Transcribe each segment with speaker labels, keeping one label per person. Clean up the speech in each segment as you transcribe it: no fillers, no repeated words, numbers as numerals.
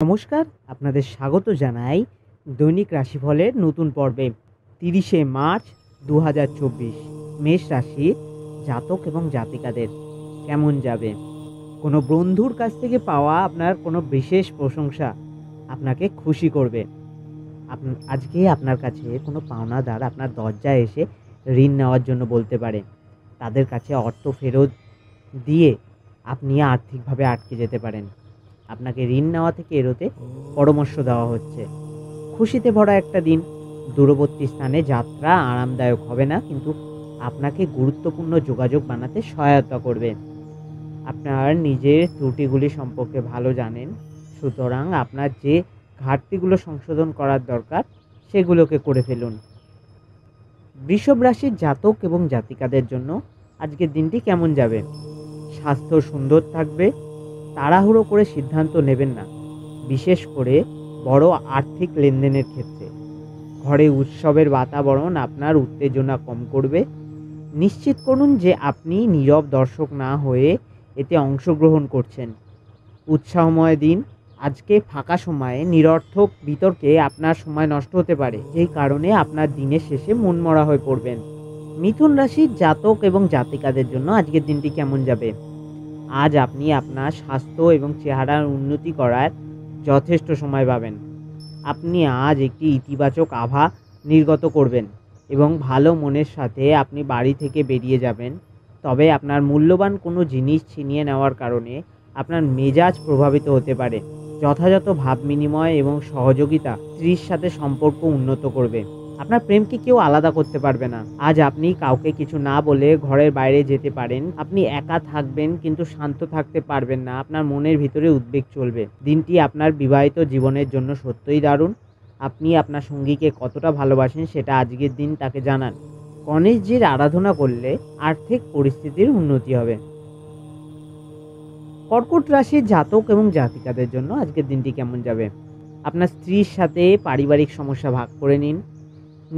Speaker 1: নমস্কার, আপনাদের স্বাগত জানাই দৈনিক রাশিফলের নতুন পর্বে। 30শে মার্চ 2024 মেষ রাশির জাতক এবং জাতিকাদের কেমন যাবে? কোনো বন্ধুর কাছ থেকে পাওয়া আপনার কোনো বিশেষ প্রশংসা আপনাকে খুশি করবে। আজকে আপনার কাছে কোনো পাওনাদার আপনার দরজায় এসে ঋণ নেওয়ার জন্য বলতে পারে। তাদের কাছে অর্থ ফেরত দিয়ে আপনি আর্থিকভাবে আটকে যেতে পারেন। আপনাকে ঋণ নেওয়া থেকে এড়োতে পরামর্শ দেওয়া হচ্ছে। খুশিতে ভরা একটা দিন। দূরবর্তী স্থানে যাত্রা আরামদায়ক হবে না, কিন্তু আপনাকে গুরুত্বপূর্ণ যোগাযোগ বানাতে সহায়তা করবে। আপনার নিজের ত্রুটিগুলি সম্পর্কে ভালো জানেন, সুতরাং আপনার যে ঘাটতিগুলো সংশোধন করার দরকার সেগুলোকে করে ফেলুন। বৃষভ রাশির জাতক এবং জাতিকাদের জন্য আজকের দিনটি কেমন যাবে? স্বাস্থ্য সুন্দর থাকবে। তাড়াহুড়ো করে সিদ্ধান্ত নেবেন না, বিশেষ করে বড় আর্থিক লেনদেনের ক্ষেত্রে। ঘরে উৎসবের বাতাবরণ আপনার উত্তেজনা কম করবে। নিশ্চিত করুন যে আপনি নীরব দর্শক না হয়ে এতে অংশগ্রহণ করছেন। উৎসাহময় দিন। আজকে ফাঁকা সময়ে নিরর্থক বিতর্কে আপনার সময় নষ্ট হতে পারে, যেই কারণে আপনার দিনের শেষে মনমরা হয়ে পড়বেন। মিথুন রাশির জাতক এবং জাতিকাদের জন্য আজকের দিনটি কেমন যাবে? আজ আপনি আপনার স্বাস্থ্য এবং চেহারার উন্নতি করার যথেষ্ট সময় পাবেন। আপনি আজ একটি ইতিবাচক আভা নির্গত করবেন এবং ভালো মনের সাথে আপনি বাড়ি থেকে বেরিয়ে যাবেন। তবে আপনার মূল্যবান কোনো জিনিস ছিনিয়ে নেওয়ার কারণে আপনার মেজাজ প্রভাবিত হতে পারে। যথাযথ ভাব বিনিময় এবং সহযোগিতা স্ত্রীর সাথে সম্পর্ক উন্নত করবে। আপনার প্রেমকে কেউ আলাদা করতে পারবে না। আজ আপনি কাউকে কিছু না বলে ঘরের বাইরে যেতে পারেন। আপনি একা থাকবেন, কিন্তু শান্ত থাকতে পারবেন না। আপনার মনের ভিতরে উদ্বেগ চলবে। দিনটি আপনার বিবাহিত জীবনের জন্য সত্যই দারুণ। আপনি আপনার সঙ্গীকে কতটা ভালোবাসেন সেটা আজকের দিন তাকে জানান। গণেশজির আরাধনা করলে আর্থিক পরিস্থিতির উন্নতি হবে। কর্কট রাশির জাতক এবং জাতিকাদের জন্য আজকের দিনটি কেমন যাবে? আপনার স্ত্রীর সাথে পারিবারিক সমস্যা ভাগ করে নিন।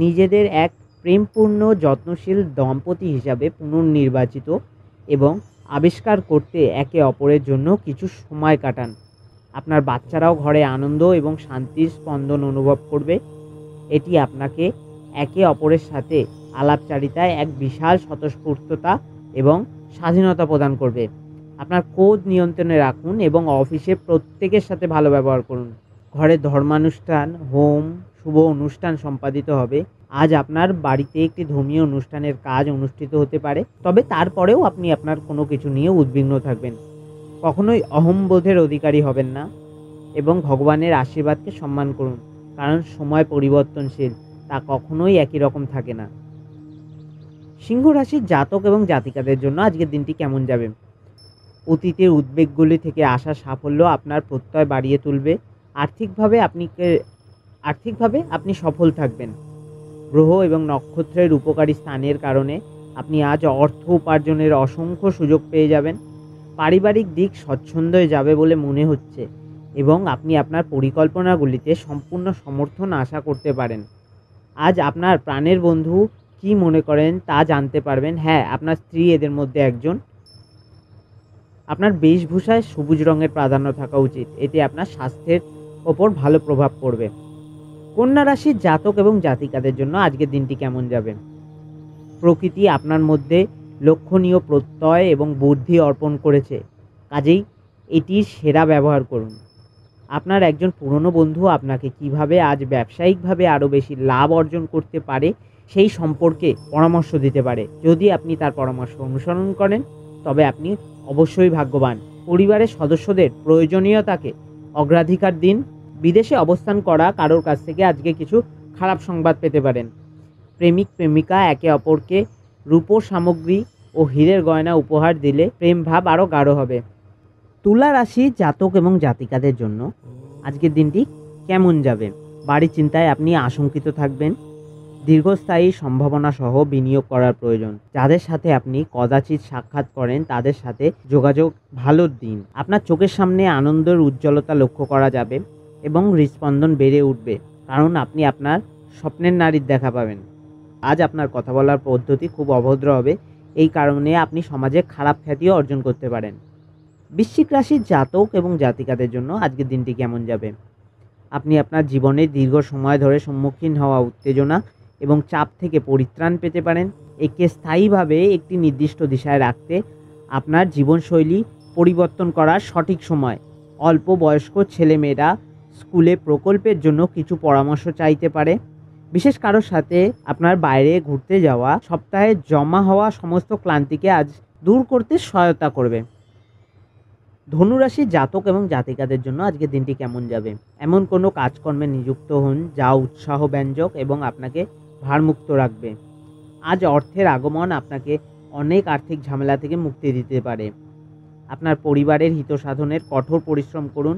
Speaker 1: নিজেদের এক প্রেমপূর্ণ যত্নশীল দম্পতি হিসাবে পুনর্নির্বাচিত এবং আবিষ্কার করতে একে অপরের জন্য কিছু সময় কাটান। আপনার বাচ্চারাও ঘরে আনন্দ এবং শান্তির স্পন্দন অনুভব করবে। এটি আপনাকে একে অপরের সাথে আলাপচারিতায় এক বিশাল স্বতঃস্ফূর্ততা এবং স্বাধীনতা প্রদান করবে। আপনার ক্রোধ নিয়ন্ত্রণে রাখুন এবং অফিসে প্রত্যেকের সাথে ভালো ব্যবহার করুন। ঘরে ধর্মানুষ্ঠান, হোম, শুভ অনুষ্ঠান সম্পাদিত হবে। আজ আপনার বাড়িতে একটি ধর্মীয় অনুষ্ঠানের কাজ অনুষ্ঠিত হতে পারে, তবে তারপরেও আপনি আপনার কোনো কিছু নিয়ে উদ্বিগ্ন থাকবেন। কখনোই অহংবোধের অধিকারী হবেন না এবং ভগবানের আশীর্বাদকে সম্মান করুন, কারণ সময় পরিবর্তনশীল, তা কখনোই একই রকম থাকে না। সিংহ রাশির জাতক এবং জাতিকাদের জন্য আজকের দিনটি কেমন যাবে? অতীতের উদ্বেগগুলি থেকে আসা সাফল্য আপনার প্রত্যয় বাড়িয়ে তুলবে। আর্থিকভাবে আপনি সফল থাকবেন। গ্রহ এবং নক্ষত্রের উপকারী স্থানের কারণে আপনি আজ অর্থ উপার্জনের অসংখ্য সুযোগ পেয়ে যাবেন। পারিবারিক দিক স্বচ্ছন্দ হয়ে যাবে বলে মনে হচ্ছে এবং আপনি আপনার পরিকল্পনাগুলিতে সম্পূর্ণ সমর্থন আশা করতে পারেন। আজ আপনার প্রাণের বন্ধু কি মনে করেন তা জানতে পারবেন। হ্যাঁ, আপনার স্ত্রী এদের মধ্যে একজন। আপনার বেশভূষায় সবুজ রঙের প্রাধান্য থাকা উচিত, এতে আপনার স্বাস্থ্যের ওপর ভালো প্রভাব পড়বে। কন্যা রাশির জাতক এবং জাতিকাদের জন্য আজকের দিনটি কেমন যাবে? প্রকৃতি আপনার মধ্যে লক্ষণীয় প্রত্যয় এবং বুদ্ধি অর্পণ করেছে, কাজেই এটির সেরা ব্যবহার করুন। আপনার একজন পুরনো বন্ধু আপনাকে কিভাবে আজ ব্যবসায়িকভাবে আরও বেশি লাভ অর্জন করতে পারে সেই সম্পর্কে পরামর্শ দিতে পারে। যদি আপনি তার পরামর্শ অনুসরণ করেন তবে আপনি অবশ্যই ভাগ্যবান। পরিবারের সদস্যদের প্রয়োজনীয়তাকে অগ্রাধিকার দিন। বিদেশে অবস্থান করা কারোর কাছ থেকে আজকে কিছু খারাপ সংবাদ পেতে পারেন। প্রেমিক প্রেমিকা একে অপরকে রূপোর সামগ্রী ও হীরের গয়না উপহার দিলে প্রেম ভাব আরও গাঢ় হবে। তুলা রাশি জাতক এবং জাতিকাদের জন্য আজকের দিনটি কেমন যাবে? বাড়ি চিন্তায় আপনি আশঙ্কিত থাকবেন। দীর্ঘস্থায়ী সম্ভাবনা সহ বিনিয়োগ করার প্রয়োজন। যাদের সাথে আপনি কদাচিৎ সাক্ষাৎ করেন তাদের সাথে যোগাযোগ ভালো দিন। আপনার চোখের সামনে আনন্দের উজ্জ্বলতা লক্ষ্য করা যাবে এবং হৃদস্পন্দন বেড়ে উঠবে, কারণ আপনি আপনার স্বপ্নের নারীর দেখা পাবেন। আজ আপনার কথা বলার পদ্ধতি খুব অভদ্র হবে, এই কারণে আপনি সমাজে খারাপ খ্যাতিও অর্জন করতে পারেন। বৃশ্চিক রাশির জাতক এবং জাতিকাদের জন্য আজকের দিনটি কেমন যাবে? আপনি আপনার জীবনে দীর্ঘ সময় ধরে সম্মুখীন হওয়া উত্তেজনা এবং চাপ থেকে পরিত্রাণ পেতে পারেন। একে স্থায়ীভাবে একটি নির্দিষ্ট দিশায় রাখতে আপনার জীবনশৈলী পরিবর্তন করার সঠিক সময়। অল্প বয়স্ক ছেলেমেয়েরা স্কুলে প্রকল্পের জন্য কিছু পরামর্শ চাইতে পারে। বিশেষ কারোর সাথে আপনার বাইরে ঘুরতে যাওয়া সপ্তাহে জমা হওয়া সমস্ত ক্লান্তিকে আজ দূর করতে সহায়তা করবে। ধনুরাশির জাতক এবং জাতিকাদের জন্য আজকের দিনটি কেমন যাবে? এমন কোনো কাজকর্মে নিযুক্ত হন যা উৎসাহব্যঞ্জক এবং আপনাকে ভারমুক্ত রাখবে। আজ অর্থের আগমন আপনাকে অনেক আর্থিক ঝামেলা থেকে মুক্তি দিতে পারে। আপনার পরিবারের হিত সাধনের কঠোর পরিশ্রম করুন।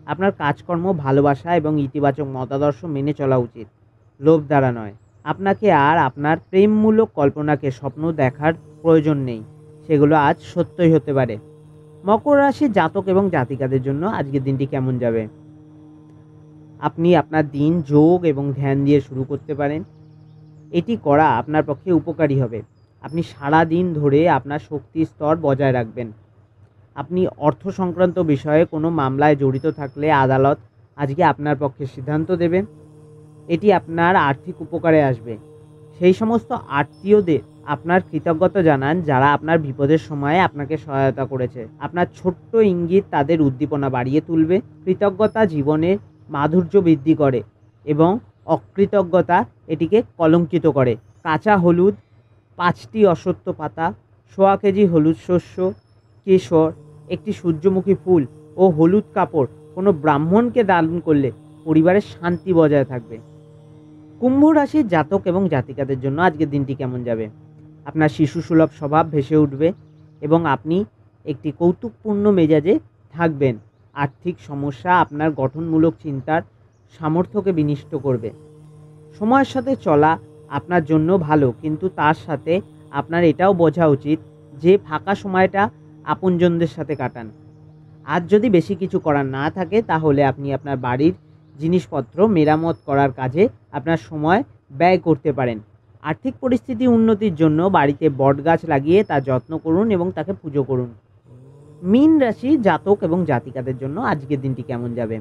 Speaker 1: আপনার কাজকর্ম ভালোবাসা এবং ইতিবাচক মতাদর্শ মেনে চলা উচিত, লোভ দ্বারা নয়। আপনাকে আর আপনার প্রেমমূলক কল্পনাকে স্বপ্ন দেখার প্রয়োজন নেই, সেগুলো আজ সত্যই হতে পারে। মকর রাশির জাতক এবং জাতিকাদের জন্য আজকের দিনটি কেমন যাবে? আপনি আপনার দিন যোগ এবং ধ্যান দিয়ে শুরু করতে পারেন। এটি করা আপনার পক্ষে উপকারী হবে। আপনি সারা দিন ধরে আপনার শক্তির স্তর বজায় রাখবেন। আপনি অর্থ সংক্রান্ত বিষয়ে কোনো মামলায় জড়িত থাকলে আদালত আজকে আপনার পক্ষে সিদ্ধান্ত দেবে। এটি আপনার আর্থিক উপকারে আসবে। সেই সমস্ত আত্মীয়দের আপনার কৃতজ্ঞতা জানান যারা আপনার বিপদের সময়ে আপনাকে সহায়তা করেছে। আপনার ছোট্ট ইঙ্গিত তাদের উদ্দীপনা বাড়িয়ে তুলবে। কৃতজ্ঞতা জীবনের মাধুর্য বৃদ্ধি করে এবং অকৃতজ্ঞতা এটিকে কলঙ্কিত করে। কাঁচা হলুদ, 5টি অশ্বত্থ পাতা, 1.25 কেজি হলুদ শস্য, কেশর, একটি সূর্যমুখী ফুল ও হলুদ কাপড় কোনো ব্রাহ্মণকে দান করলে পরিবারের শান্তি বজায় থাকবে। কুম্ভ রাশির জাতক এবং জাতিকাদের জন্য আজকের দিনটি কেমন যাবে? আপনার শিশুসুলভ স্বভাব ভেসে উঠবে এবং আপনি একটি কৌতুকপূর্ণ মেজাজে থাকবেন। আর্থিক সমস্যা আপনার গঠনমূলক চিন্তার সামর্থ্যকে বিনষ্ট করবে। সময়ের সাথে চলা আপনার জন্য ভালো, কিন্তু তার সাথে আপনার এটাও বোঝা উচিত যে ফাঁকা সময়টা আপনজনদের সাথে কাটান। আজ যদি বেশি কিছু করার না থাকে তাহলে আপনি আপনার বাড়ির জিনিসপত্র মেরামত করার কাজে আপনার সময় ব্যয় করতে পারেন। আর্থিক পরিস্থিতি উন্নতির জন্য বাড়িতে বটগাছ লাগিয়ে তার যত্ন করুন এবং তাকে পুজো করুন। মীন রাশি জাতক এবং জাতিকাদের জন্য আজকের দিনটি কেমন যাবে?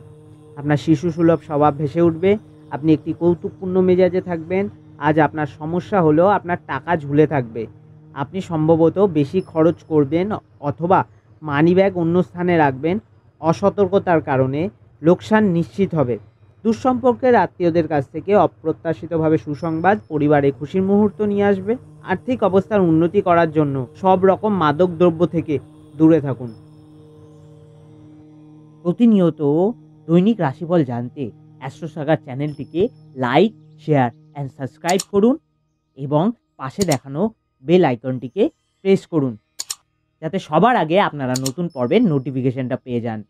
Speaker 1: আপনার শিশুসুলভ স্বভাব ভেসে উঠবে। আপনি একটি কৌতুকপূর্ণ মেজাজে থাকবেন। আজ আপনার সমস্যা হলো আপনার টাকা ঝুলে থাকবে। আপনি সম্ভবত বেশি খরচ করবেন অথবা মানিব্যাগ অন্য স্থানে রাখবেন। অসতর্কতার কারণে লোকসান নিশ্চিত হবে। দুঃসম্পর্কের আত্মীয়দের কাছ থেকে অপ্রত্যাশিতভাবে সুসংবাদ পরিবারে খুশির মুহূর্ত নিয়ে আসবে। আর্থিক অবস্থার উন্নতি করার জন্য সব রকম মাদক দ্রব্য থেকে দূরে থাকুন। প্রতিনিয়ত দৈনিক রাশিফল জানতে অ্যাস্ট্রোসাগার চ্যানেলটিকে লাইক, শেয়ার অ্যান্ড সাবস্ক্রাইব করুন এবং পাশে দেখানো বেল আইকনটিকে প্রেস করুন, যাতে সবার আগে আপনারা নতুন পর্বের নোটিফিকেশনটা পেয়ে যান।